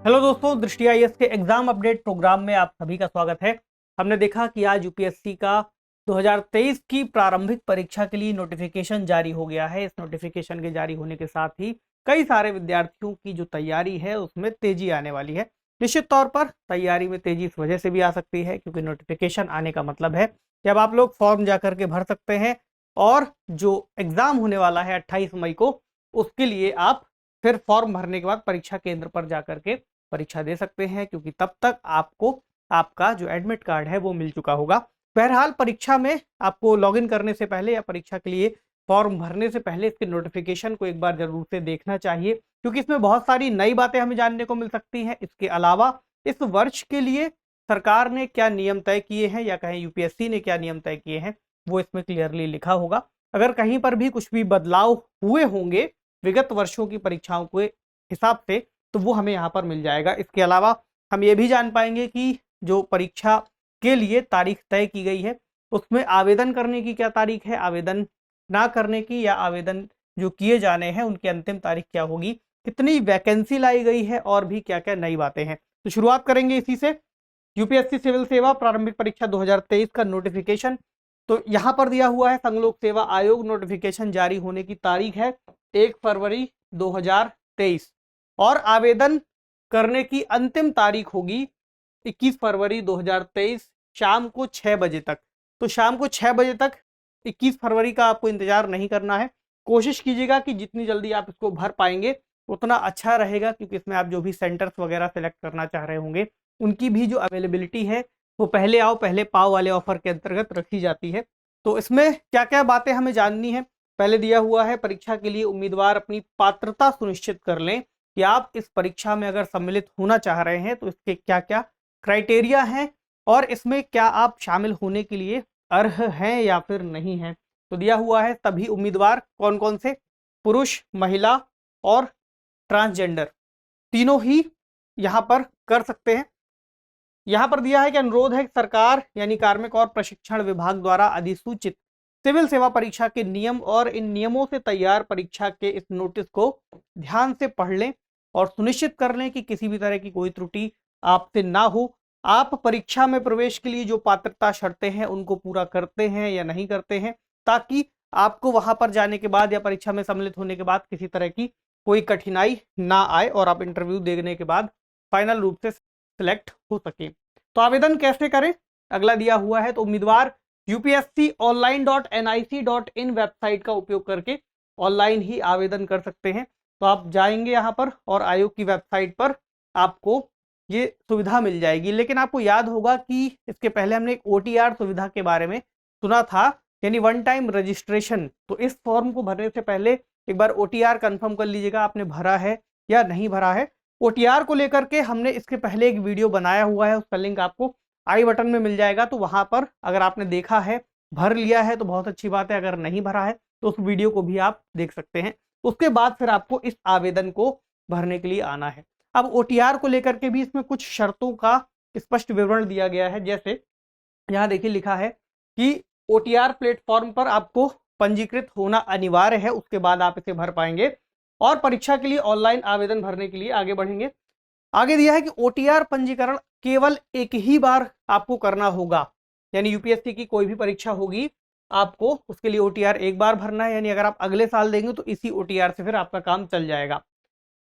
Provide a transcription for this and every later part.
Hello दोस्तों, दृष्टि IAS के एग्जाम अपडेट प्रोग्राम में आप सभी का स्वागत है। हमने देखा कि आज यूपीएससी का 2023 की प्रारंभिक परीक्षा के लिए नोटिफिकेशन जारी हो गया है। इस नोटिफिकेशन के जारी होने के साथ ही कई सारे विद्यार्थियों की जो तैयारी है उसमें तेजी आने वाली है। निश्चित तौर पर तैयारी में तेजी इस वजह से भी आ सकती है क्योंकि नोटिफिकेशन आने का मतलब है कि अब आप लोग फॉर्म जाकर के भर सकते हैं और जो एग्जाम होने वाला है 28 मई को, उसके लिए आप फिर फॉर्म भरने के बाद परीक्षा केंद्र पर जाकर के परीक्षा दे सकते हैं, क्योंकि तब तक आपको आपका जो एडमिट कार्ड है वो मिल चुका होगा। बहरहाल परीक्षा में आपको लॉगिन करने से पहले या परीक्षा के लिए फॉर्म भरने से पहले इसके नोटिफिकेशन को एक बार जरूर से देखना चाहिए, क्योंकि इसमें बहुत सारी नई बातें हमें जानने को मिल सकती हैं। इसके अलावा इस वर्ष के लिए सरकार ने क्या नियम तय किए हैं या कहें यूपीएससी ने क्या नियम तय किए हैं वो इसमें क्लियरली लिखा होगा। अगर कहीं पर भी कुछ भी बदलाव हुए होंगे विगत वर्षों की परीक्षाओं के हिसाब से तो वो हमें यहाँ पर मिल जाएगा। इसके अलावा हम ये भी जान पाएंगे कि जो परीक्षा के लिए तारीख तय की गई है उसमें आवेदन करने की क्या तारीख है, आवेदन ना करने की या आवेदन जो किए जाने हैं उनकी अंतिम तारीख क्या होगी, कितनी वैकेंसी लाई गई है और भी क्या क्या नई बातें हैं। तो शुरुआत करेंगे इसी से। यूपीएससी सिविल सेवा प्रारंभिक परीक्षा 2023 का नोटिफिकेशन तो यहाँ पर दिया हुआ है। संघ लोक सेवा आयोग नोटिफिकेशन जारी होने की तारीख है 1 फरवरी 2023 और आवेदन करने की अंतिम तारीख होगी 21 फरवरी 2023 शाम को 6 बजे तक। तो शाम को 6 बजे तक 21 फरवरी का आपको इंतजार नहीं करना है। कोशिश कीजिएगा कि जितनी जल्दी आप इसको भर पाएंगे उतना अच्छा रहेगा, क्योंकि इसमें आप जो भी सेंटर्स वगैरह सेलेक्ट करना चाह रहे होंगे उनकी भी जो अवेलेबिलिटी है वो पहले आओ पहले पाओ वाले ऑफर के अंतर्गत रखी जाती है। तो इसमें क्या क्या बातें हमें जाननी है, पहले दिया हुआ है परीक्षा के लिए उम्मीदवार अपनी पात्रता सुनिश्चित कर लें कि आप इस परीक्षा में अगर सम्मिलित होना चाह रहे हैं तो इसके क्या क्या क्राइटेरिया हैं और इसमें क्या आप शामिल होने के लिए अर्ह हैं या फिर नहीं हैं। तो दिया हुआ है सभी उम्मीदवार कौन कौन से, पुरुष, महिला और ट्रांसजेंडर तीनों ही यहाँ पर कर सकते हैं। यहाँ पर दिया है कि अनुरोध है कि सरकार यानी कार्मिक और प्रशिक्षण विभाग द्वारा अधिसूचित सिविल सेवा परीक्षा के नियम और इन नियमों से तैयार परीक्षा के इस नोटिस को ध्यान से पढ़ लें और सुनिश्चित कर लें कि किसी भी तरह की कोई त्रुटि आपसे ना हो। आप परीक्षा में प्रवेश के लिए जो पात्रता शर्तें हैं उनको पूरा करते हैं या नहीं करते हैं, ताकि आपको वहां पर जाने के बाद या परीक्षा में सम्मिलित होने के बाद किसी तरह की कोई कठिनाई ना आए और आप इंटरव्यू देने के बाद फाइनल रूप से सिलेक्ट हो सके। तो आवेदन कैसे करें, अगला दिया हुआ है। तो उम्मीदवार upsconline.nic.in वेबसाइट का उपयोग करके ऑनलाइन ही आवेदन कर सकते हैं। तो आप जाएंगे यहाँ पर और आयोग की वेबसाइट पर आपको ये सुविधा मिल जाएगी। लेकिन आपको याद होगा कि इसके पहले हमने एक OTR सुविधा के बारे में सुना था, यानी वन टाइम रजिस्ट्रेशन। तो इस फॉर्म को भरने से पहले एक बार OTR कंफर्म कर लीजिएगा आपने भरा है या नहीं भरा है। OTR को लेकर के हमने इसके पहले एक वीडियो बनाया हुआ है, उसका लिंक आपको आई बटन में मिल जाएगा। तो वहां पर अगर आपने देखा है, भर लिया है तो बहुत अच्छी बात है, अगर नहीं भरा है तो उस वीडियो को भी आप देख सकते हैं। उसके बाद फिर आपको इस आवेदन को भरने के लिए आना है। अब OTR को लेकर के भी इसमें कुछ शर्तों का स्पष्ट विवरण दिया गया है। जैसे यहाँ देखिए लिखा है कि OTR प्लेटफॉर्म पर आपको पंजीकृत होना अनिवार्य है, उसके बाद आप इसे भर पाएंगे और परीक्षा के लिए ऑनलाइन आवेदन भरने के लिए आगे बढ़ेंगे। आगे दिया है कि OTR पंजीकरण केवल एक ही बार आपको करना होगा, यानी यूपीएससी की कोई भी परीक्षा होगी आपको उसके लिए OTR एक बार भरना है, यानी अगर आप अगले साल देंगे तो इसी OTR से फिर आपका काम चल जाएगा।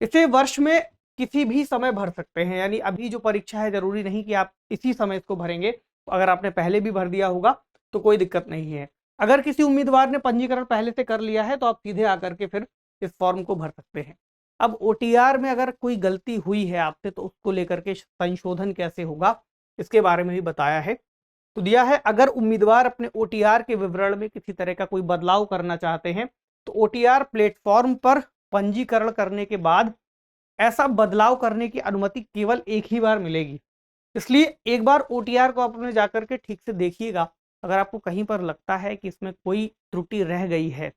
इसे वर्ष में किसी भी समय भर सकते हैं, यानी अभी जो परीक्षा है जरूरी नहीं कि आप इसी समय इसको भरेंगे। अगर आपने पहले भी भर दिया होगा तो कोई दिक्कत नहीं है। अगर किसी उम्मीदवार ने पंजीकरण पहले से कर लिया है तो आप सीधे आकर के फिर इस फॉर्म को भर सकते हैं। अब OTR में अगर कोई गलती हुई है आपसे तो उसको लेकर के संशोधन कैसे होगा इसके बारे में भी बताया है। तो दिया है अगर उम्मीदवार अपने OTR के विवरण में किसी तरह का कोई बदलाव करना चाहते हैं तो OTR प्लेटफॉर्म पर पंजीकरण करने के बाद ऐसा बदलाव करने की अनुमति केवल एक ही बार मिलेगी। इसलिए एक बार OTR को आपने जाकर के ठीक से देखिएगा। अगर आपको कहीं पर लगता है कि इसमें कोई त्रुटि रह गई है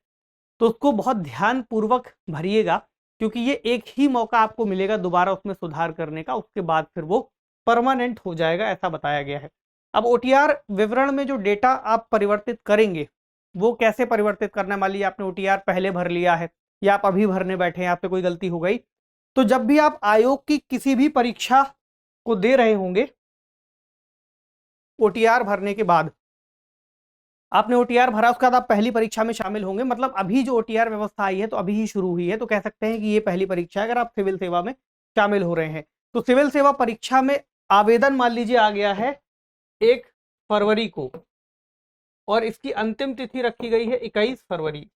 तो उसको बहुत ध्यान पूर्वक भरिएगा, क्योंकि ये एक ही मौका आपको मिलेगा दोबारा उसमें सुधार करने का, उसके बाद फिर वो परमानेंट हो जाएगा, ऐसा बताया गया है। अब OTR विवरण में जो डेटा आप परिवर्तित करेंगे वो कैसे परिवर्तित करना, मान लीजिए आपने OTR पहले भर लिया है या आप अभी भरने बैठे हैं, आपसे कोई गलती हो गई तो जब भी आप आयोग की किसी भी परीक्षा को दे रहे होंगे, ओटीआर भरने के बाद, आपने ओटीआर भरा, उसके बाद आप पहली परीक्षा में शामिल होंगे, मतलब अभी जो ओटीआर व्यवस्था आई है तो अभी ही शुरू हुई है, तो कह सकते हैं कि ये पहली परीक्षा है अगर आप सिविल सेवा में शामिल हो रहे हैं। तो सिविल सेवा परीक्षा में आवेदन मान लीजिए आ गया है 1 फरवरी को, और इसकी अंतिम तिथि रखी गई है 21 फरवरी।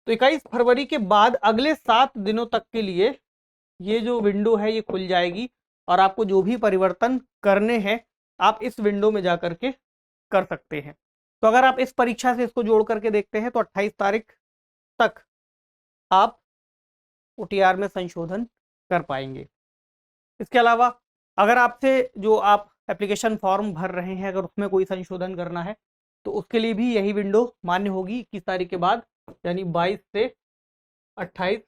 तो 21 फरवरी के बाद अगले 7 दिनों तक के लिए ये जो विंडो है ये खुल जाएगी, और आपको जो भी परिवर्तन करने हैं आप इस विंडो में जाकर के कर सकते हैं। तो अगर आप इस परीक्षा से इसको जोड़ करके देखते हैं तो 28 तारीख तक आप ओटीआर में संशोधन कर पाएंगे। इसके अलावा अगर आपसे जो आप एप्लीकेशन फॉर्म भर रहे हैं अगर उसमें कोई संशोधन करना है तो उसके लिए भी यही विंडो मान्य होगी 21 तारीख के बाद, यानी 22 से 28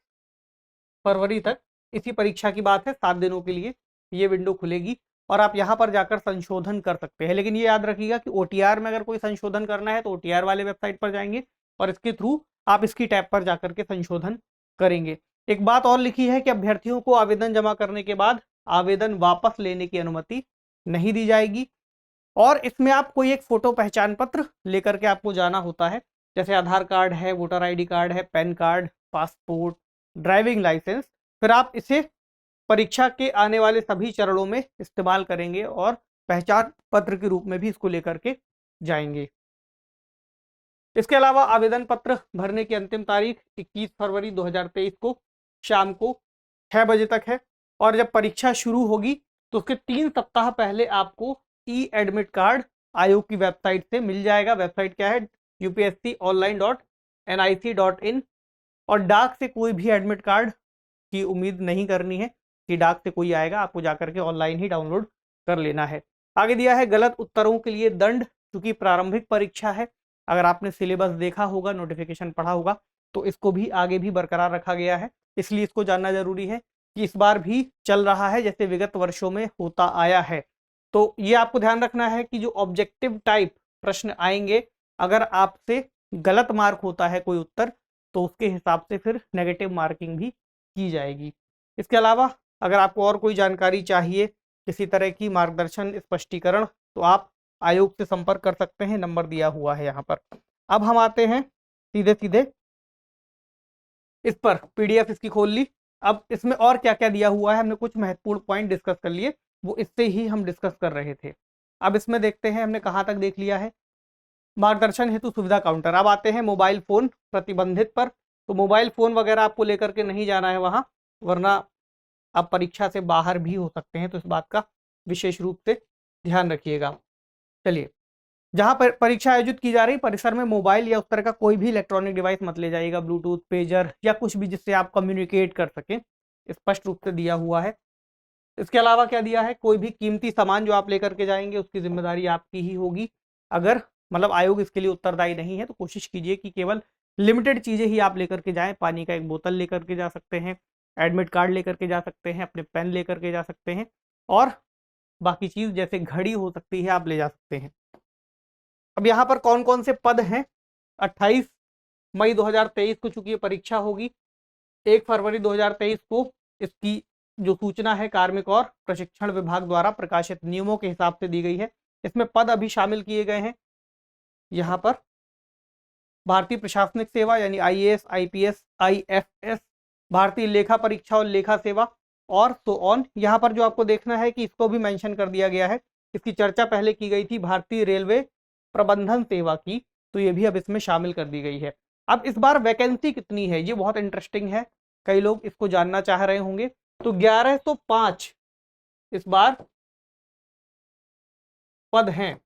फरवरी तक। इसी परीक्षा की बात है, 7 दिनों के लिए ये विंडो खुलेगी और आप यहाँ पर जाकर संशोधन कर सकते हैं। लेकिन ये याद रखिएगा कि ओटीआर में अगर कोई संशोधन करना है तो ओटीआर वाले वेबसाइट पर जाएंगे और इसके थ्रू आप इसकी टैब पर जाकर के संशोधन करेंगे। एक बात और लिखी है कि अभ्यर्थियों को आवेदन जमा करने के बाद आवेदन वापस लेने की अनुमति नहीं दी जाएगी, और इसमें आप कोई एक फोटो पहचान पत्र लेकर के आपको जाना होता है, जैसे आधार कार्ड है, वोटर आईडी कार्ड है, PAN card, passport, driving licence. फिर आप इसे परीक्षा के आने वाले सभी चरणों में इस्तेमाल करेंगे और पहचान पत्र के रूप में भी इसको लेकर के जाएंगे। इसके अलावा आवेदन पत्र भरने की अंतिम तारीख 21 फरवरी 2023 को शाम को 6 बजे तक है, और जब परीक्षा शुरू होगी तो उसके 3 सप्ताह पहले आपको ई एडमिट कार्ड आयोग की वेबसाइट से मिल जाएगा। वेबसाइट क्या है? upsconline.nic.in। और डाक से कोई भी एडमिट कार्ड की उम्मीद नहीं करनी है कि डाक से कोई आएगा, आपको जाकर के ऑनलाइन ही डाउनलोड कर लेना है। आगे दिया है गलत उत्तरों के लिए दंड, क्योंकि प्रारंभिक परीक्षा है। अगर आपने सिलेबस देखा होगा, नोटिफिकेशन पढ़ा होगा, तो इसको भी आगे भी बरकरार रखा गया है, इसलिए इसको जानना जरूरी है कि इस बार भी चल रहा है जैसे विगत वर्षों में होता आया है। तो ये आपको ध्यान रखना है कि जो ऑब्जेक्टिव टाइप प्रश्न आएंगे, अगर आपसे गलत मार्क होता है कोई उत्तर तो उसके हिसाब से फिर नेगेटिव मार्किंग भी की जाएगी। इसके अलावा अगर आपको और कोई जानकारी चाहिए, किसी तरह की मार्गदर्शन, स्पष्टीकरण, तो आप आयोग से संपर्क कर सकते हैं, नंबर दिया हुआ है यहाँ पर। अब हम आते हैं सीधे सीधे इस पर, पीडीएफ इसकी खोल ली। अब इसमें और क्या क्या दिया हुआ है, हमने कुछ महत्वपूर्ण पॉइंट डिस्कस कर लिए, वो इससे ही हम डिस्कस कर रहे थे। अब इसमें देखते हैं हमने कहाँ तक देख लिया है। मार्गदर्शन हेतु सुविधा काउंटर। अब आते हैं मोबाइल फोन प्रतिबंधित पर। तो मोबाइल फोन वगैरह आपको लेकर के नहीं जाना है वहां, वरना आप परीक्षा से बाहर भी हो सकते हैं, तो इस बात का विशेष रूप से ध्यान रखिएगा। चलिए, जहां पर परीक्षा आयोजित की जा रही परिसर में मोबाइल या उस तरह का कोई भी इलेक्ट्रॉनिक डिवाइस मत ले जाइएगा, ब्लूटूथ, पेजर या कुछ भी जिससे आप कम्युनिकेट कर सकें, स्पष्ट रूप से दिया हुआ है। इसके अलावा क्या दिया है, कोई भी कीमती सामान जो आप लेकर के जाएंगे उसकी जिम्मेदारी आपकी ही होगी। अगर मतलब आयोग इसके लिए उत्तरदायी नहीं है तो कोशिश कीजिए कि केवल लिमिटेड चीजें ही आप लेकर के जाएं। पानी का एक बोतल लेकर के जा सकते हैं, एडमिट कार्ड लेकर के जा सकते हैं, अपने पेन लेकर के जा सकते हैं, और बाकी चीज जैसे घड़ी हो सकती है आप ले जा सकते हैं। अब यहाँ पर कौन कौन से पद हैं, 28 मई 2023 को चूंकि ये परीक्षा होगी, 1 फरवरी 2023 को इसकी जो सूचना है कार्मिक और प्रशिक्षण विभाग द्वारा प्रकाशित नियमों के हिसाब से दी गई है। इसमें पद अभी शामिल किए गए हैं। यहाँ पर भारतीय प्रशासनिक सेवा यानी आईएएस, आईपीएस, आईएफएस, भारतीय लेखा परीक्षा और लेखा सेवा, और सो ऑन। यहाँ पर जो आपको देखना है कि इसको भी मेंशन कर दिया गया है, इसकी चर्चा पहले की गई थी भारतीय रेलवे प्रबंधन सेवा की, तो ये भी अब इसमें शामिल कर दी गई है। अब इस बार वैकेंसी कितनी है, ये बहुत इंटरेस्टिंग है, कई लोग इसको जानना चाह रहे होंगे। तो 1105 इस बार पद हैं।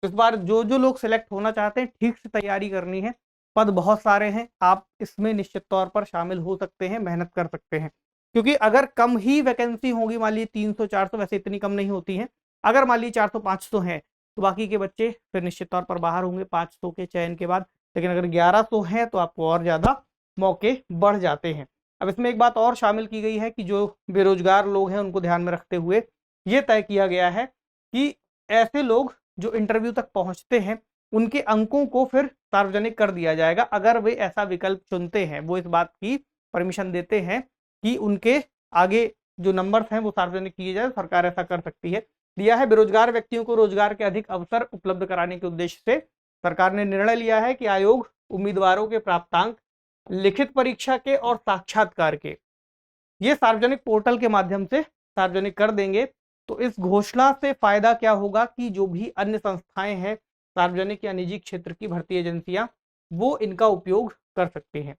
इस बार जो जो लोग सिलेक्ट होना चाहते हैं ठीक से तैयारी करनी है, पद बहुत सारे हैं, आप इसमें निश्चित तौर पर शामिल हो सकते हैं, मेहनत कर सकते हैं। क्योंकि अगर कम ही वैकेंसी होगी, मान लीजिए 300-400, वैसे इतनी कम नहीं होती है, अगर मान लीजिए 400-500 है तो बाकी के बच्चे फिर निश्चित तौर पर बाहर होंगे 500 के चयन के बाद। लेकिन अगर 1100 है तो आपको और ज्यादा मौके बढ़ जाते हैं। अब इसमें एक बात और शामिल की गई है कि जो बेरोजगार लोग हैं उनको ध्यान में रखते हुए ये तय किया गया है कि ऐसे लोग जो इंटरव्यू तक पहुंचते हैं उनके अंकों को फिर सार्वजनिक कर दिया जाएगा, अगर वे ऐसा विकल्प चुनते हैं, वो इस बात की परमिशन देते हैं कि उनके आगे जो नंबर्स हैं वो सार्वजनिक किए जाए, सरकार ऐसा कर सकती है। दिया है बेरोजगार व्यक्तियों को रोजगार के अधिक अवसर उपलब्ध कराने के उद्देश्य से सरकार ने निर्णय लिया है कि आयोग उम्मीदवारों के प्राप्तांक, लिखित परीक्षा के और साक्षात्कार के ये सार्वजनिक पोर्टल के माध्यम से सार्वजनिक कर देंगे। तो इस घोषणा से फायदा क्या होगा कि जो भी अन्य संस्थाएं हैं, सार्वजनिक या निजी क्षेत्र की भर्ती एजेंसियां, वो इनका उपयोग कर सकते हैं।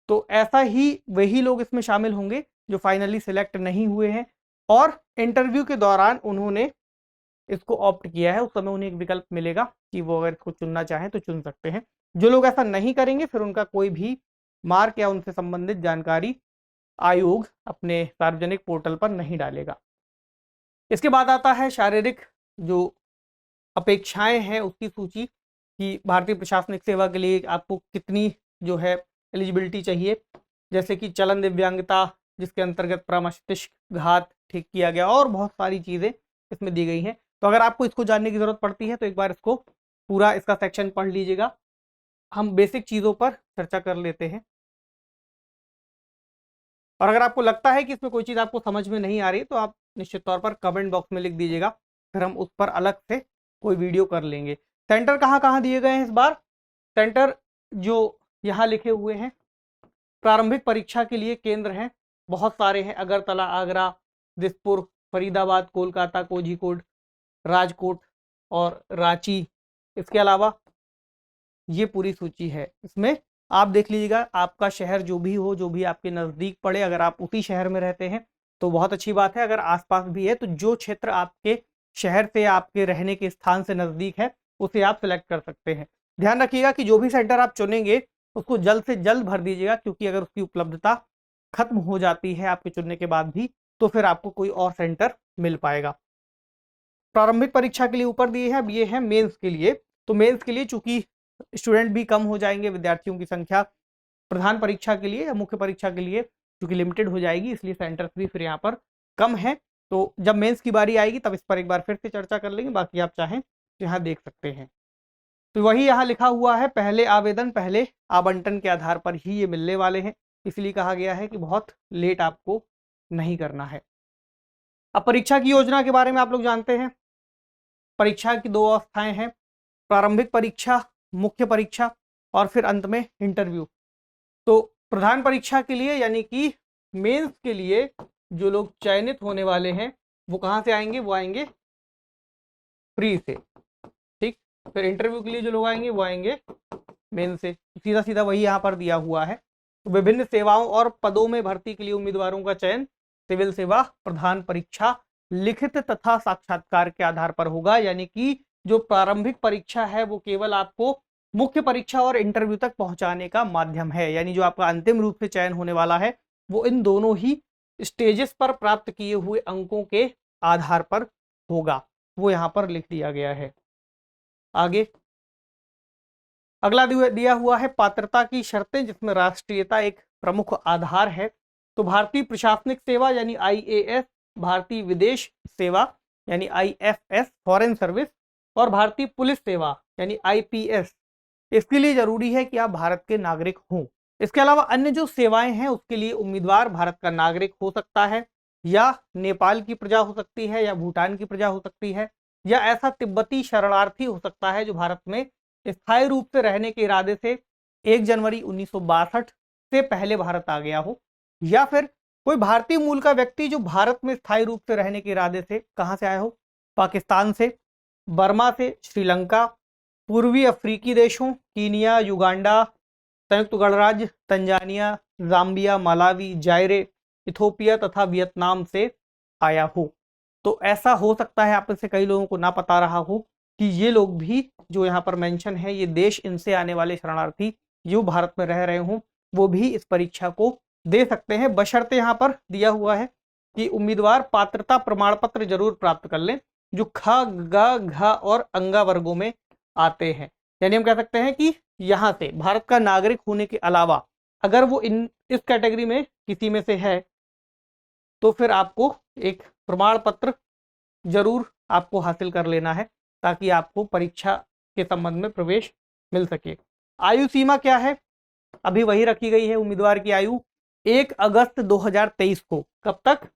तो ऐसा ही वही लोग इसमें शामिल होंगे जो फाइनली सिलेक्ट नहीं हुए हैं और इंटरव्यू के दौरान उन्होंने इसको ऑप्ट किया है, उस समय उन्हें एक विकल्प मिलेगा कि वो अगर इसको चुनना चाहें तो चुन सकते हैं। जो लोग ऐसा नहीं करेंगे फिर उनका कोई भी मार्क या उनसे संबंधित जानकारी आयोग अपने सार्वजनिक पोर्टल पर नहीं डालेगा। इसके बाद आता है शारीरिक जो अपेक्षाएं हैं उसकी सूची कि भारतीय प्रशासनिक सेवा के लिए आपको कितनी जो है एलिजिबिलिटी चाहिए, जैसे कि चलन दिव्यांगता जिसके अंतर्गत मस्तिष्क घात ठीक किया गया और बहुत सारी चीज़ें इसमें दी गई हैं। तो अगर आपको इसको जानने की ज़रूरत पड़ती है तो एक बार इसको पूरा इसका सेक्शन पढ़ लीजिएगा। हम बेसिक चीज़ों पर चर्चा कर लेते हैं और अगर आपको लगता है कि इसमें कोई चीज़ आपको समझ में नहीं आ रही तो आप निश्चित तौर पर कमेंट बॉक्स में लिख दीजिएगा, फिर हम उस पर अलग से कोई वीडियो कर लेंगे। सेंटर कहाँ कहाँ दिए गए हैं इस बार? सेंटर जो यहाँ लिखे हुए हैं प्रारंभिक परीक्षा के लिए केंद्र हैं, बहुत सारे हैं। अगरतला, आगरा, दिसपुर, फरीदाबाद, कोलकाता, कोझिकोड, राजकोट और रांची। इसके अलावा ये पूरी सूची है। इसमें आप देख लीजिएगा आपका शहर जो भी हो, जो भी आपके नज़दीक पड़े, अगर आप उसी शहर में रहते हैं तो बहुत अच्छी बात है। अगर आसपास भी है तो जो क्षेत्र आपके शहर से, आपके रहने के स्थान से नज़दीक है उसे आप सिलेक्ट कर सकते हैं। ध्यान रखिएगा कि जो भी सेंटर आप चुनेंगे उसको जल्द से जल्द भर दीजिएगा, क्योंकि अगर उसकी उपलब्धता खत्म हो जाती है आपके चुनने के बाद भी तो फिर आपको कोई और सेंटर मिल पाएगा। प्रारंभिक परीक्षा के लिए ऊपर दिए हैं, अब ये है मेंस के लिए। तो मेंस के लिए चूंकि स्टूडेंट भी कम हो जाएंगे, विद्यार्थियों की संख्या प्रधान परीक्षा के लिए या मुख्य परीक्षा के लिए चूंकि लिमिटेड हो जाएगी, इसलिए सेंटर्स भी फिर यहाँ पर कम है। तो जब मेंस की बारी आएगी तब इस पर एक बार फिर से चर्चा कर लेंगे, बाकी आप चाहें तो यहाँ देख सकते हैं। तो वही यहाँ लिखा हुआ है, पहले आवेदन पहले आवंटन के आधार पर ही ये मिलने वाले हैं, इसलिए कहा गया है कि बहुत लेट आपको नहीं करना है। अब परीक्षा की योजना के बारे में आप लोग जानते हैं। परीक्षा की दो अवस्थाएं हैं, प्रारंभिक परीक्षा, मुख्य परीक्षा और फिर अंत में इंटरव्यू। तो प्रधान परीक्षा के लिए यानी कि मेंस के लिए जो लोग चयनित होने वाले हैं वो कहाँ से आएंगे? वो आएंगे प्री से, ठीक। फिर इंटरव्यू के लिए जो लोग आएंगे वो आएंगे मेन से। सीधा सीधा वही यहाँ पर दिया हुआ है। तो विभिन्न सेवाओं और पदों में भर्ती के लिए उम्मीदवारों का चयन सिविल सेवा प्रधान परीक्षा, लिखित तथा साक्षात्कार के आधार पर होगा। यानी कि जो प्रारंभिक परीक्षा है वो केवल आपको मुख्य परीक्षा और इंटरव्यू तक पहुंचाने का माध्यम है, यानी जो आपका अंतिम रूप से चयन होने वाला है वो इन दोनों ही स्टेजेस पर प्राप्त किए हुए अंकों के आधार पर होगा, वो यहाँ पर लिख दिया गया है। आगे अगला दिया हुआ है पात्रता की शर्तें, जिसमें राष्ट्रीयता एक प्रमुख आधार है। तो भारतीय प्रशासनिक सेवा यानी IAS, भारतीय विदेश सेवा यानी IFS फॉरेन सर्विस और भारतीय पुलिस सेवा यानी IPS, इसके लिए जरूरी है कि आप भारत के नागरिक हों। इसके अलावा अन्य जो सेवाएं हैं उसके लिए उम्मीदवार भारत का नागरिक हो सकता है, या नेपाल की प्रजा हो सकती है, या भूटान की प्रजा हो सकती है, या ऐसा तिब्बती शरणार्थी हो सकता है जो भारत में स्थायी रूप से रहने के इरादे से 1 जनवरी 1962 से पहले भारत आ गया हो, या फिर कोई भारतीय मूल का व्यक्ति जो भारत में स्थायी रूप से रहने के इरादे से कहां से आया हो? पाकिस्तान से, बर्मा से, श्रीलंका, पूर्वी अफ्रीकी देशों कीनिया, युगांडा, संयुक्त गणराज्य, तंजानिया, जाम्बिया, मलावी, जायरे, इथोपिया तथा वियतनाम से आया हो। तो ऐसा हो सकता है आप में से कई लोगों को ना पता रहा हो कि ये लोग भी जो यहाँ पर मेंशन है, ये देश, इनसे आने वाले शरणार्थी जो भारत में रह रहे हों वो भी इस परीक्षा को दे सकते हैं, बशर्ते यहाँ पर दिया हुआ है कि उम्मीदवार पात्रता प्रमाण पत्र जरूर प्राप्त कर लें जो ख, ग, घ और अंगा वर्गों में आते हैं। यानी हम कह सकते हैं कि यहाँ से भारत का नागरिक होने के अलावा अगर वो इस कैटेगरी में किसी में से है तो फिर आपको एक प्रमाण पत्र जरूर आपको हासिल कर लेना है ताकि आपको परीक्षा के संबंध में प्रवेश मिल सके। आयु सीमा क्या है? अभी वही रखी गई है। उम्मीदवार की आयु 1 अगस्त 2023 को, कब तक?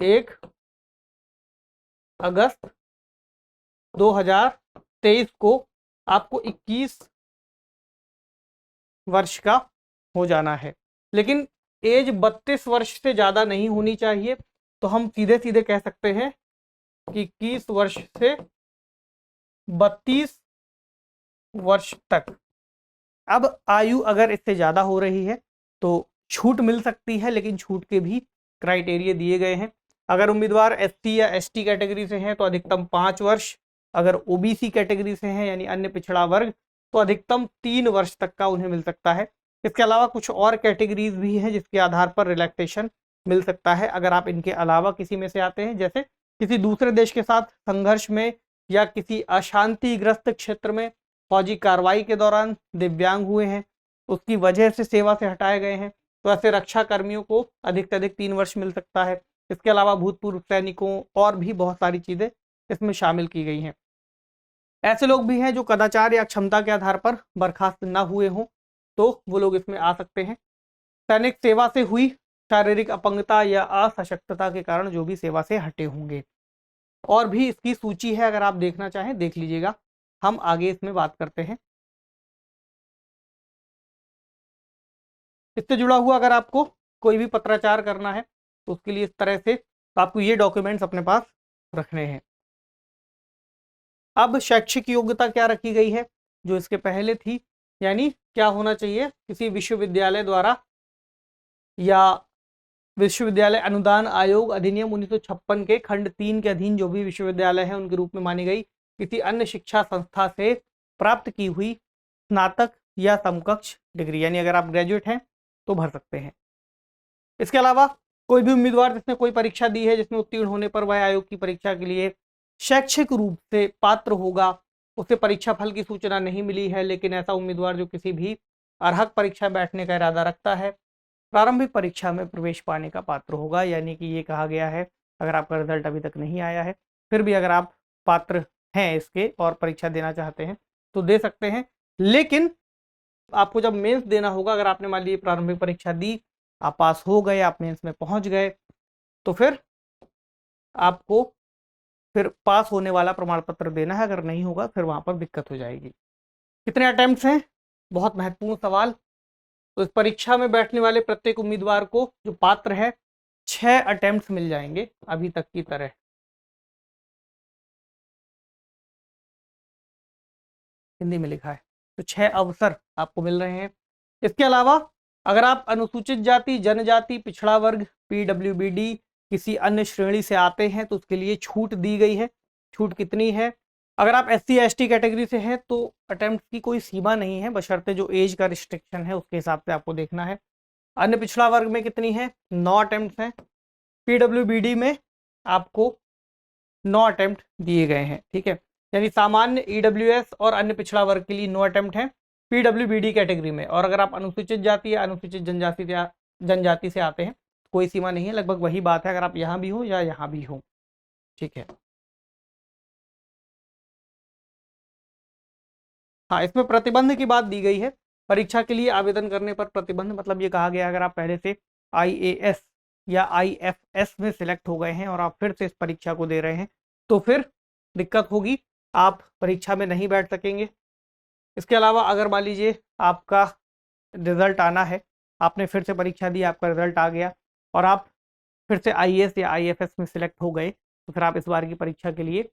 1 अगस्त 2023 को आपको 21 वर्ष का हो जाना है। लेकिन एज 32 वर्ष से ज़्यादा नहीं होनी चाहिए, तो हम सीधे सीधे कह सकते हैं कि 21 वर्ष से 32 वर्ष तक। अब आयु अगर इससे ज़्यादा हो रही है तो छूट मिल सकती है, लेकिन छूट के भी क्राइटेरिया दिए गए हैं। अगर उम्मीदवार एससी या एसटी कैटेगरी से हैं तो अधिकतम 5 वर्ष, अगर ओबीसी कैटेगरी से हैं यानी अन्य पिछड़ा वर्ग तो अधिकतम 3 वर्ष तक का उन्हें मिल सकता है। इसके अलावा कुछ और कैटेगरीज भी हैं जिसके आधार पर रिलैक्सेशन मिल सकता है अगर आप इनके अलावा किसी में से आते हैं, जैसे किसी दूसरे देश के साथ संघर्ष में या किसी अशांतिग्रस्त क्षेत्र में फौजी कार्रवाई के दौरान दिव्यांग हुए हैं, उसकी वजह से सेवा से हटाए गए हैं, तो ऐसे रक्षा कर्मियों को अधिक से अधिक 3 वर्ष मिल सकता है। इसके अलावा भूतपूर्व सैनिकों और भी बहुत सारी चीज़ें इसमें शामिल की गई हैं। ऐसे लोग भी हैं जो कदाचार या क्षमता के आधार पर बर्खास्त न हुए हों, तो वो लोग इसमें आ सकते हैं। सैनिक सेवा से हुई शारीरिक अपंगता या असशक्तता के कारण जो भी सेवा से हटे होंगे। और भी इसकी सूची है, अगर आप देखना चाहें देख लीजिएगा, हम आगे इसमें बात करते हैं। इससे जुड़ा हुआ अगर आपको कोई भी पत्राचार करना है तो उसके लिए इस तरह से आपको ये डॉक्यूमेंट्स अपने पास रखने हैं। अब शैक्षिक योग्यता क्या रखी गई है जो इसके पहले थी, यानी क्या होना चाहिए, किसी विश्वविद्यालय द्वारा या विश्वविद्यालय अनुदान आयोग अधिनियम 1956 के खंड 3 के अधीन जो भी विश्वविद्यालय है उनके रूप में मानी गई किसी अन्य शिक्षा संस्था से प्राप्त की हुई स्नातक या समकक्ष डिग्री, यानी अगर आप ग्रेजुएट हैं तो भर सकते हैं। इसके अलावा कोई भी उम्मीदवार जिसने कोई परीक्षा दी है जिसमें उत्तीर्ण होने पर वह आयोग की परीक्षा के लिए शैक्षिक रूप से पात्र होगा, उसे परीक्षा फल की सूचना नहीं मिली है, लेकिन ऐसा उम्मीदवार जो किसी भी अर्हक परीक्षा बैठने का इरादा रखता है प्रारंभिक परीक्षा में प्रवेश पाने का पात्र होगा। यानी कि ये कहा गया है अगर आपका रिजल्ट अभी तक नहीं आया है फिर भी अगर आप पात्र हैं इसके और परीक्षा देना चाहते हैं तो दे सकते हैं, लेकिन आपको जब मेंस देना होगा, अगर आपने मान लीजिए प्रारंभिक परीक्षा दी, आप पास हो गए, आप मेंस में पहुंच गए, तो फिर आपको फिर पास होने वाला प्रमाण पत्र देना है। अगर नहीं होगा फिर वहां पर दिक्कत हो जाएगी। कितने अटेम्प्ट्स हैं, बहुत महत्वपूर्ण सवाल। तो इस परीक्षा में बैठने वाले प्रत्येक उम्मीदवार को जो पात्र है 6 अटेम्प्ट्स मिल जाएंगे अभी तक की तरह। हिंदी में लिखा है तो 6 अवसर आपको मिल रहे हैं। इसके अलावा अगर आप अनुसूचित जाति, जनजाति, पिछड़ा वर्ग, पीडब्ल्यूबीडी किसी अन्य श्रेणी से आते हैं तो उसके लिए छूट दी गई है। छूट कितनी है, अगर आप एससी एसटी कैटेगरी से हैं तो अटेम्प्ट की कोई सीमा नहीं है, बशर्ते जो एज का रिस्ट्रिक्शन है उसके हिसाब से आपको देखना है। अन्य पिछड़ा वर्ग में कितनी है, 9 अटेम्प्ट हैं। पीडब्ल्यूबीडी में आपको 9 अटेम्प्ट दिए गए हैं, ठीक है। यानी सामान्य, ईडब्ल्यूएस और अन्य पिछड़ा वर्ग के लिए 9 अटेम्प्ट हैं पीडब्ल्यूबीडी कैटेगरी में। और अगर आप अनुसूचित जाति या अनुसूचित जनजाति से आते हैं कोई सीमा नहीं है, लगभग वही बात है अगर आप यहाँ भी हो या यहाँ भी हो, ठीक है। हाँ, इसमें प्रतिबंध की बात दी गई है। परीक्षा के लिए आवेदन करने पर प्रतिबंध, मतलब ये कहा गया अगर आप पहले से आईएएस या आईएफएस में सिलेक्ट हो गए हैं और आप फिर से इस परीक्षा को दे रहे हैं तो फिर दिक्कत होगी, आप परीक्षा में नहीं बैठ सकेंगे। इसके अलावा अगर मान लीजिए आपका रिजल्ट आना है, आपने फिर से परीक्षा दी, आपका रिजल्ट आ गया और आप फिर से आईएएस या आईएफएस में सिलेक्ट हो गए तो फिर आप इस बार की परीक्षा के लिए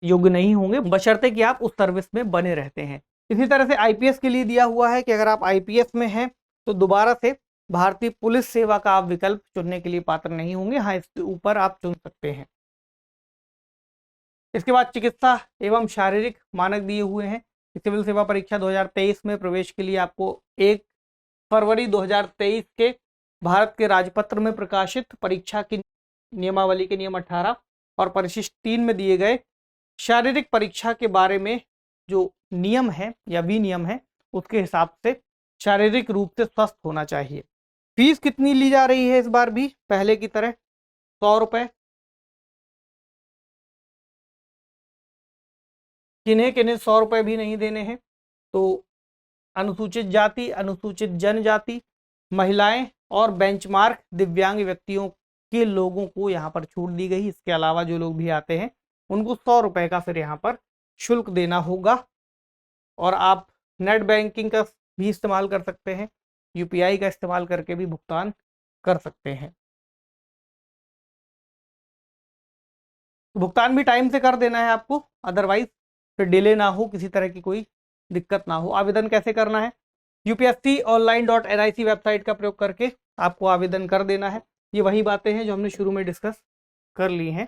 योग्य नहीं होंगे, बशर्ते कि आप उस सर्विस में बने रहते हैं। इसी तरह से आईपीएस के लिए दिया हुआ है कि अगर आप आईपीएस में हैं तो दोबारा से भारतीय पुलिस सेवा का आप विकल्प चुनने के लिए पात्र नहीं होंगे। हाँ, इसके ऊपर आप चुन सकते हैं। इसके बाद चिकित्सा एवं शारीरिक मानक दिए हुए हैं। सिविल सेवा परीक्षा 2023 में प्रवेश के लिए आपको 1 फरवरी 2023 के भारत के राजपत्र में प्रकाशित परीक्षा की नियमावली के नियम 18 और परिशिष्ट 3 में दिए गए शारीरिक परीक्षा के बारे में जो नियम है या विनियम है उसके हिसाब से शारीरिक रूप से स्वस्थ होना चाहिए। फीस कितनी ली जा रही है इस बार भी पहले की तरह 100 रुपये। किन्हें किन्हें 100 रुपये भी नहीं देने हैं, तो अनुसूचित जाति, अनुसूचित जनजाति, महिलाएं और बेंचमार्क दिव्यांग व्यक्तियों के लोगों को यहाँ पर छूट दी गई। इसके अलावा जो लोग भी आते हैं उनको 100 रुपए का फिर यहाँ पर शुल्क देना होगा। और आप नेट बैंकिंग का भी इस्तेमाल कर सकते हैं, यूपीआई का इस्तेमाल करके भी भुगतान कर सकते हैं। भुगतान भी टाइम से कर देना है आपको, अदरवाइज फिर डिले ना हो, किसी तरह की कोई दिक्कत ना हो। आवेदन कैसे करना है? upsconline.nic वेबसाइट का प्रयोग करके आपको आवेदन कर देना है। ये वही बातें हैं जो हमने शुरू में डिस्कस कर ली हैं।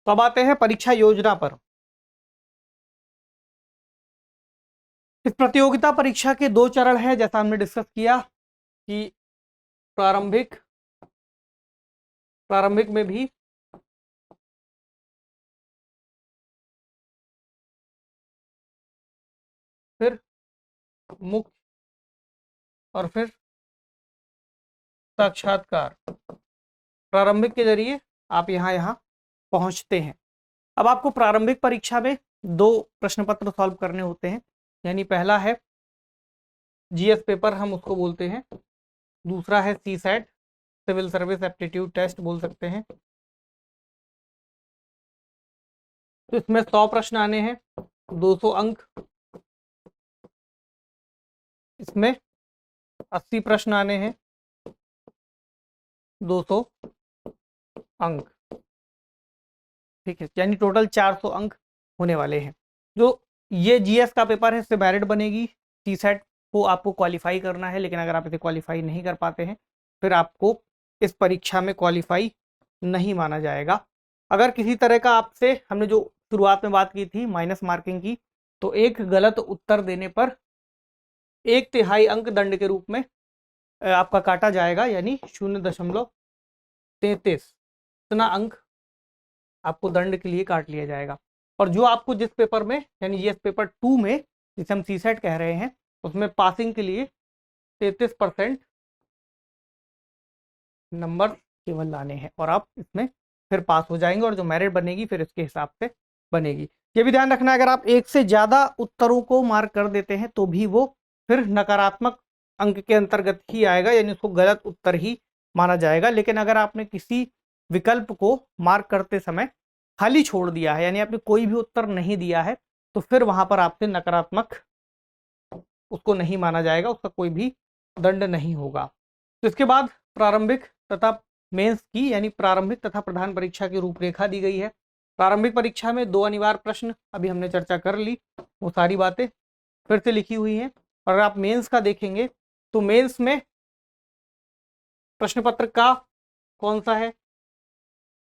तो अब आते हैं परीक्षा योजना पर। इस प्रतियोगिता परीक्षा के 2 चरण है, जैसा हमने डिस्कस किया कि प्रारंभिक में भी फिर मुख्य और फिर साक्षात्कार। प्रारंभिक के जरिए आप यहाँ पहुंचते हैं। अब आपको प्रारंभिक परीक्षा में 2 प्रश्न पत्र सॉल्व करने होते हैं, यानी पहला है जीएस पेपर, हम उसको बोलते हैं। दूसरा है CSAT, civil service aptitude test बोल सकते हैं। तो इसमें 100 प्रश्न आने हैं, 200 अंक। इसमें 80 प्रश्न आने हैं, 200 अंक। ठीक है, यानी टोटल 400 अंक होने वाले हैं। जो ये जीएस का पेपर है इससे मेरिट बनेगी। सीसैट को आपको क्वालिफाई करना है, लेकिन अगर आप इसे क्वालिफाई नहीं कर पाते हैं फिर आपको इस परीक्षा में क्वालिफाई नहीं माना जाएगा। अगर किसी तरह का आपसे, हमने जो शुरुआत में बात की थी माइनस मार्किंग की, तो एक गलत उत्तर देने पर 1/3 अंक दंड के रूप में आपका काटा जाएगा, यानी 0.33 इतना अंक आपको दंड के लिए काट लिया जाएगा। और जो आपको जिस पेपर में, यानी जीएस पेपर 2 में, जिसे हम सीसैट कह रहे हैं, उसमें पासिंग के लिए 33% नंबर केवल लाने हैं और आप इसमें फिर पास हो जाएंगे। और जो मेरिट बनेगी फिर इसके हिसाब से बनेगी। ये भी ध्यान रखना है, अगर आप 1 से ज़्यादा उत्तरों को मार्क कर देते हैं तो भी वो फिर नकारात्मक अंक के अंतर्गत ही आएगा, यानी उसको गलत उत्तर ही माना जाएगा। लेकिन अगर आपने किसी विकल्प को मार्क करते समय खाली छोड़ दिया है, यानी आपने कोई भी उत्तर नहीं दिया है, तो फिर वहां पर आपसे नकारात्मक उसको नहीं माना जाएगा, उसका कोई भी दंड नहीं होगा। तो इसके बाद प्रारंभिक तथा मेंस की, यानी प्रारंभिक तथा प्रधान परीक्षा की रूपरेखा दी गई है। प्रारंभिक परीक्षा में 2 अनिवार्य प्रश्न, अभी हमने चर्चा कर ली, वो सारी बातें फिर से लिखी हुई हैं। और अगर आप मेंस का देखेंगे तो मेंस में प्रश्न पत्र का कौन सा है,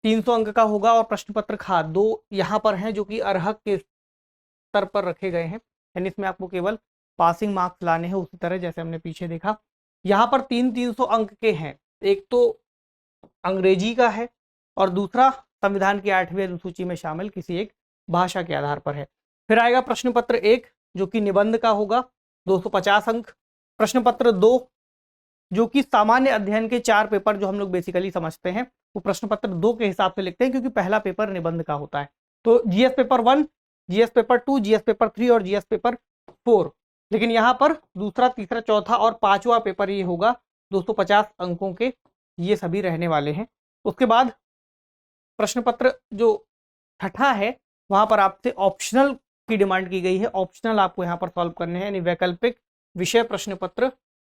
300 अंक का होगा। और प्रश्न पत्र खा 2 यहाँ पर हैं जो कि अर्हक के स्तर पर रखे गए हैं, यानी इसमें आपको केवल पासिंग मार्क्स लाने हैं। उसी तरह जैसे हमने पीछे देखा, यहाँ पर 300 अंक के हैं। एक तो अंग्रेजी का है और दूसरा संविधान की 8वीं अनुसूची में शामिल किसी एक भाषा के आधार पर है। फिर आएगा प्रश्न पत्र 1 जो कि निबंध का होगा, 250 अंक। प्रश्न पत्र 2 जो कि सामान्य अध्ययन के 4 पेपर जो हम लोग बेसिकली समझते हैं, वो प्रश्न पत्र 2 के हिसाब से लिखते हैं, क्योंकि पहला पेपर निबंध का होता है। तो GS paper 1, GS paper 2, GS paper 3 और जीएस पेपर 4। लेकिन यहाँ पर दूसरा, तीसरा, चौथा और 5वां पेपर ये होगा 250 अंकों के, ये सभी रहने वाले हैं। उसके बाद प्रश्न पत्र जो 6ठा है, वहां पर आपसे ऑप्शनल की डिमांड की गई है। ऑप्शनल आपको यहाँ पर सॉल्व करने हैं, यानी वैकल्पिक विषय प्रश्न पत्र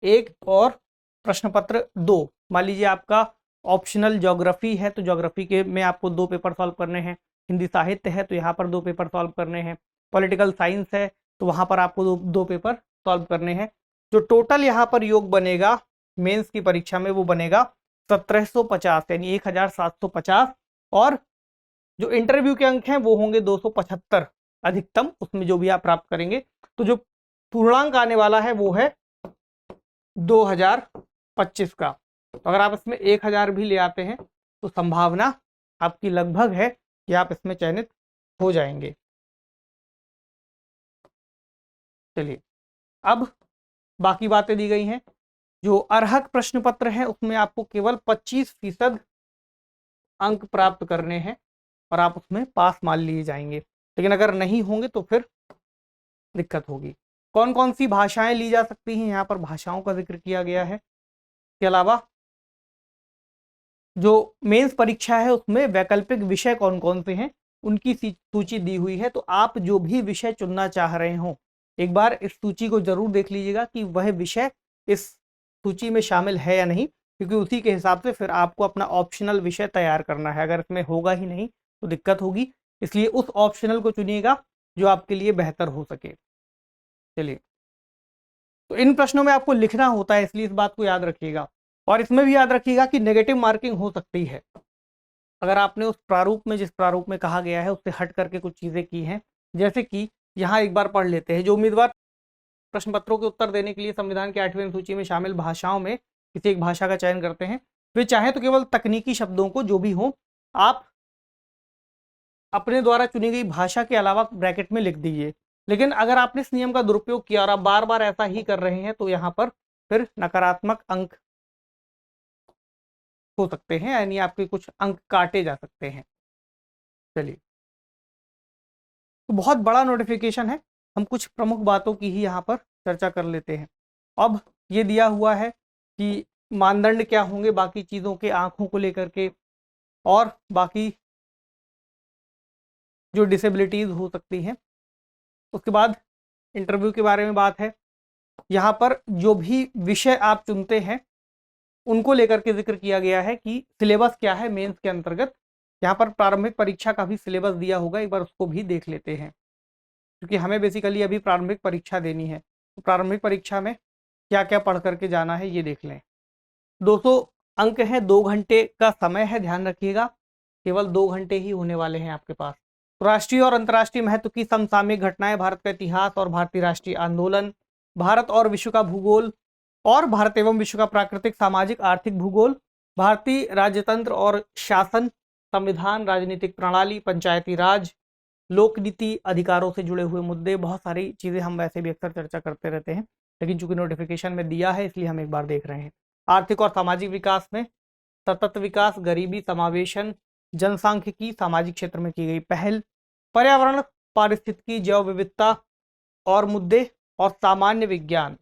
1 और प्रश्न पत्र 2। मान लीजिए आपका ऑप्शनल ज्योग्राफी है, तो ज्योग्राफी के में आपको 2 पेपर सॉल्व करने हैं। हिंदी साहित्य है तो यहाँ पर 2 पेपर सॉल्व करने हैं। पॉलिटिकल साइंस है तो वहाँ पर आपको 2 पेपर सॉल्व करने हैं। जो टोटल यहाँ पर योग बनेगा मेंस की परीक्षा में, वो बनेगा 1750, यानी 1750। और जो इंटरव्यू के अंक हैं वो होंगे 275 अधिकतम, उसमें जो भी आप प्राप्त करेंगे। तो जो पूर्णांक आने वाला है वो है 2025 का। तो अगर आप इसमें 1000 भी ले आते हैं तो संभावना आपकी लगभग है कि आप इसमें चयनित हो जाएंगे। चलिए, अब बाकी बातें दी गई हैं। जो अर्हक प्रश्न पत्र है उसमें आपको केवल 25% अंक प्राप्त करने हैं और आप उसमें पास मान लिए जाएंगे। लेकिन अगर नहीं होंगे तो फिर दिक्कत होगी। कौन कौन सी भाषाएं ली जा सकती हैं, यहाँ पर भाषाओं का जिक्र किया गया है। इसके अलावा जो मेंस परीक्षा है उसमें वैकल्पिक विषय कौन कौन से हैं उनकी सूची दी हुई है। तो आप जो भी विषय चुनना चाह रहे हो एक बार इस सूची को जरूर देख लीजिएगा कि वह विषय इस सूची में शामिल है या नहीं, क्योंकि उसी के हिसाब से फिर आपको अपना ऑप्शनल विषय तैयार करना है। अगर इसमें होगा ही नहीं तो दिक्कत होगी, इसलिए उस ऑप्शनल को चुनिएगा जो आपके लिए बेहतर हो सके। चलिए, तो इन प्रश्नों में आपको लिखना होता है, इसलिए इस बात को याद रखिएगा। और इसमें भी याद रखिएगा कि नेगेटिव मार्किंग हो सकती है अगर आपने उस प्रारूप में, जिस प्रारूप में कहा गया है उससे हट करके कुछ चीजें की हैं। जैसे कि यहाँ एक बार पढ़ लेते हैं, जो उम्मीदवार प्रश्न पत्रों के उत्तर देने के लिए संविधान की 8वीं अनुसूची में शामिल भाषाओं में किसी एक भाषा का चयन करते हैं, वे चाहे तो केवल तकनीकी शब्दों को जो भी हो आप अपने द्वारा चुनी गई भाषा के अलावा ब्रैकेट में लिख दीजिए। लेकिन अगर आपने इस नियम का दुरुपयोग किया और आप बार बार ऐसा ही कर रहे हैं तो यहाँ पर फिर नकारात्मक अंक हो सकते हैं, यानी आपके कुछ अंक काटे जा सकते हैं। चलिए, तो बहुत बड़ा नोटिफिकेशन है, हम कुछ प्रमुख बातों की ही यहाँ पर चर्चा कर लेते हैं। अब ये दिया हुआ है कि मानदंड क्या होंगे बाकी चीज़ों के, आंखों को लेकर के, और बाकी जो डिसेबिलिटीज हो सकती हैं। उसके बाद इंटरव्यू के बारे में बात है। यहाँ पर जो भी विषय आप चुनते हैं उनको लेकर के जिक्र किया गया है कि सिलेबस क्या है मेंस के अंतर्गत। यहाँ पर प्रारंभिक परीक्षा का भी सिलेबस दिया होगा, एक बार उसको भी देख लेते हैं, क्योंकि हमें बेसिकली अभी प्रारंभिक परीक्षा देनी है। तो प्रारंभिक परीक्षा में क्या क्या पढ़ करके जाना है ये देख लें। 200 अंक हैं, 2 घंटे का समय है, ध्यान रखिएगा केवल 2 घंटे ही होने वाले हैं आपके पास। राष्ट्रीय और अंतर्राष्ट्रीय महत्व की समसामयिक घटनाएं, भारत का इतिहास और भारतीय राष्ट्रीय आंदोलन, भारत और विश्व का भूगोल और भारत एवं विश्व का प्राकृतिक सामाजिक आर्थिक भूगोल, भारतीय राज्यतंत्र और शासन, संविधान, राजनीतिक प्रणाली, पंचायती राज, लोक नीति, अधिकारों से जुड़े हुए मुद्दे, बहुत सारी चीजें हम वैसे भी अक्सर चर्चा करते रहते हैं, लेकिन चूंकि नोटिफिकेशन में दिया है इसलिए हम एक बार देख रहे हैं। आर्थिक और सामाजिक विकास में सतत विकास, गरीबी समावेशन, जनसांख्यिकी, सामाजिक क्षेत्र में की गई पहल, पर्यावरण, पारिस्थितिकी, जैव विविधता और मुद्दे, और सामान्य विज्ञान।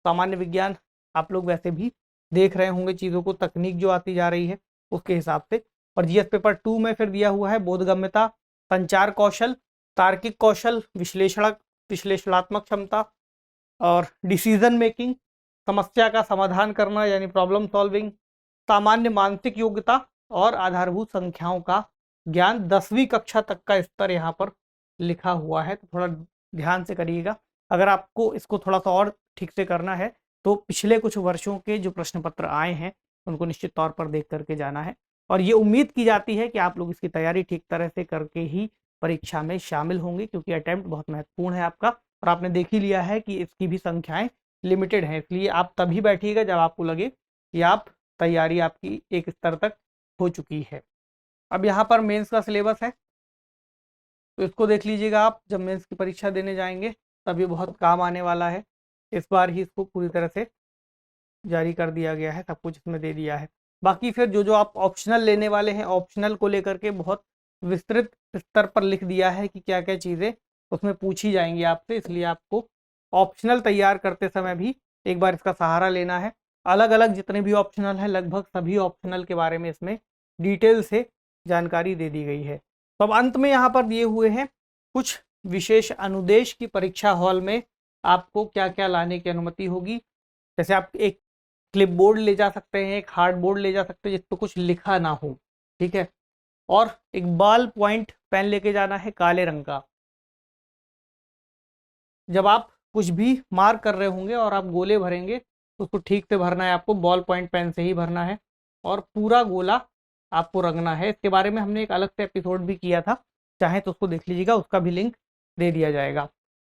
सामान्य विज्ञान आप लोग वैसे भी देख रहे होंगे चीज़ों को, तकनीक जो आती जा रही है उसके हिसाब से। और जीएस पेपर 2 में फिर दिया हुआ है बोधगम्यता, संचार कौशल, तार्किक कौशल, विश्लेषणात्मक क्षमता और डिसीजन मेकिंग, समस्या का समाधान करना यानी प्रॉब्लम सॉल्विंग, सामान्य मानसिक योग्यता और आधारभूत संख्याओं का ज्ञान। 10वीं कक्षा तक का स्तर यहाँ पर लिखा हुआ है, तो थोड़ा ध्यान से करिएगा। अगर आपको इसको थोड़ा सा और ठीक से करना है तो पिछले कुछ वर्षों के जो प्रश्न पत्र आए हैं उनको निश्चित तौर पर देख करके जाना है। और ये उम्मीद की जाती है कि आप लोग इसकी तैयारी ठीक तरह से करके ही परीक्षा में शामिल होंगे, क्योंकि अटेम्प्ट बहुत महत्वपूर्ण है आपका, और आपने देख ही लिया है कि इसकी भी संख्याएं लिमिटेड हैं। इसलिए आप तभी बैठिएगा जब आपको लगे कि आप तैयारी आपकी एक स्तर तक हो चुकी है। अब यहाँ पर मेंस का सिलेबस है, तो इसको देख लीजिएगा आप जब मेंस की परीक्षा देने जाएंगे, तब ये बहुत काम आने वाला है। इस बार ही इसको पूरी तरह से जारी कर दिया गया है, सब कुछ इसमें दे दिया है। बाकी फिर जो जो आप ऑप्शनल लेने वाले हैं, ऑप्शनल को लेकर के बहुत विस्तृत स्तर पर लिख दिया है कि क्या क्या चीज़ें उसमें पूछी जाएंगी आपसे, इसलिए आपको ऑप्शनल तैयार करते समय भी एक बार इसका सहारा लेना है। अलग अलग जितने भी ऑप्शनल हैं लगभग सभी ऑप्शनल के बारे में इसमें डिटेल से जानकारी दे दी गई है। तो अब अंत में यहाँ पर दिए हुए हैं कुछ विशेष अनुदेश की परीक्षा हॉल में आपको क्या क्या लाने की अनुमति होगी। जैसे आप एक क्लिपबोर्ड ले जा सकते हैं, एक हार्ड बोर्ड ले जा सकते हैं जिस पर कुछ लिखा ना हो, ठीक है, और एक बॉल पॉइंट पेन लेके जाना है काले रंग का। जब आप कुछ भी मार्क कर रहे होंगे और आप गोले भरेंगे तो उसको ठीक से भरना है, आपको बॉल पॉइंट पेन से ही भरना है और पूरा गोला आपको रंगना है। इसके बारे में हमने एक अलग से एपिसोड भी किया था, चाहे तो उसको देख लीजिएगा, उसका भी लिंक दे दिया जाएगा।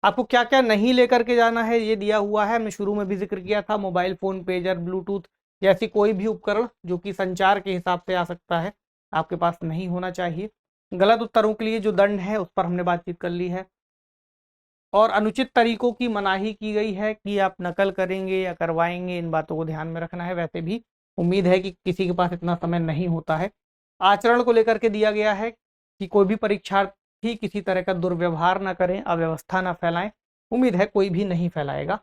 आपको क्या क्या नहीं लेकर के जाना है ये दिया हुआ है, हमने शुरू में भी जिक्र किया था। मोबाइल फ़ोन, पेजर, ब्लूटूथ जैसी कोई भी उपकरण जो कि संचार के हिसाब से आ सकता है आपके पास नहीं होना चाहिए। गलत उत्तरों के लिए जो दंड है उस पर हमने बातचीत कर ली है। और अनुचित तरीकों की मनाही की गई है कि आप नकल करेंगे या करवाएंगे, इन बातों को ध्यान में रखना है। वैसे भी उम्मीद है कि किसी के पास इतना समय नहीं होता है। आचरण को लेकर के दिया गया है कि कोई भी परीक्षार्थी किसी तरह का दुर्व्यवहार ना करें, अव्यवस्था ना फैलाएं। उम्मीद है कोई भी नहीं फैलाएगा।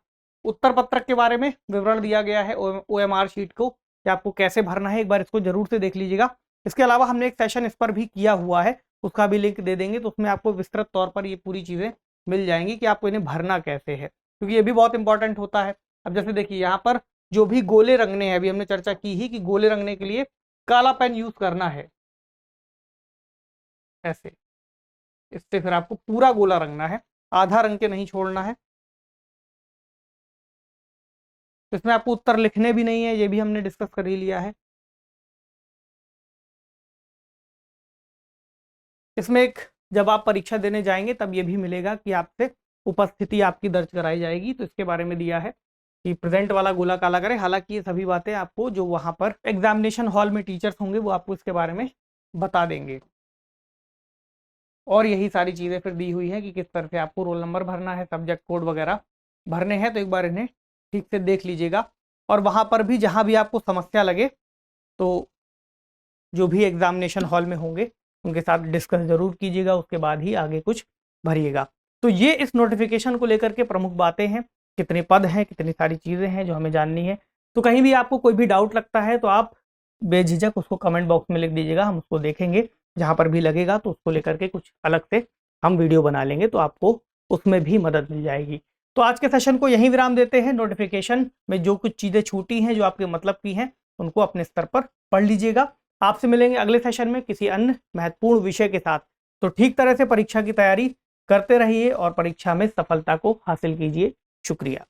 उत्तर पत्रक के बारे में विवरण दिया गया है। OMR शीट को कि आपको कैसे भरना है, एक बार इसको जरूर से देख लीजिएगा। इसके अलावा हमने एक सेशन इस पर भी किया हुआ है, उसका भी लिंक दे देंगे, तो उसमें आपको विस्तृत तौर पर ये पूरी चीज़ें मिल जाएंगी कि आपको इन्हें भरना कैसे है, क्योंकि ये भी बहुत इंपॉर्टेंट होता है। अब जैसे देखिए यहाँ पर जो भी गोले रंगने हैं, अभी हमने चर्चा की ही कि गोले रंगने के लिए काला पेन यूज करना है, ऐसे इससे फिर आपको पूरा गोला रंगना है, आधा रंग के नहीं छोड़ना है। इसमें आपको उत्तर लिखने भी नहीं है, ये भी हमने डिस्कस कर ही लिया है। इसमें एक जब आप परीक्षा देने जाएंगे तब ये भी मिलेगा कि आपसे उपस्थिति आपकी दर्ज कराई जाएगी, तो इसके बारे में दिया है कि प्रेजेंट वाला गोला काला करें। हालांकि ये सभी बातें आपको जो वहां पर एग्जामिनेशन हॉल में टीचर्स होंगे वो आपको इसके बारे में बता देंगे। और यही सारी चीज़ें फिर दी हुई है कि किस तरह से आपको रोल नंबर भरना है, सब्जेक्ट कोड वगैरह भरने हैं, तो एक बार इन्हें ठीक से देख लीजिएगा। और वहाँ पर भी जहाँ भी आपको समस्या लगे तो जो भी एग्जामिनेशन हॉल में होंगे उनके साथ डिस्कस जरूर कीजिएगा, उसके बाद ही आगे कुछ भरिएगा। तो ये इस नोटिफिकेशन को लेकर के प्रमुख बातें हैं, कितने पद हैं, कितनी सारी चीज़ें हैं जो हमें जाननी है। तो कहीं भी आपको कोई भी डाउट लगता है तो आप बेझिझक उसको कमेंट बॉक्स में लिख दीजिएगा, हम उसको देखेंगे। जहाँ पर भी लगेगा तो उसको लेकर के कुछ अलग से हम वीडियो बना लेंगे, तो आपको उसमें भी मदद मिल जाएगी। तो आज के सेशन को यहीं विराम देते हैं। नोटिफिकेशन में जो कुछ चीज़ें छूटी हैं, जो आपके मतलब की हैं, उनको अपने स्तर पर पढ़ लीजिएगा। आपसे मिलेंगे अगले सेशन में किसी अन्य महत्वपूर्ण विषय के साथ। तो ठीक तरह से परीक्षा की तैयारी करते रहिए और परीक्षा में सफलता को हासिल कीजिए। शुक्रिया।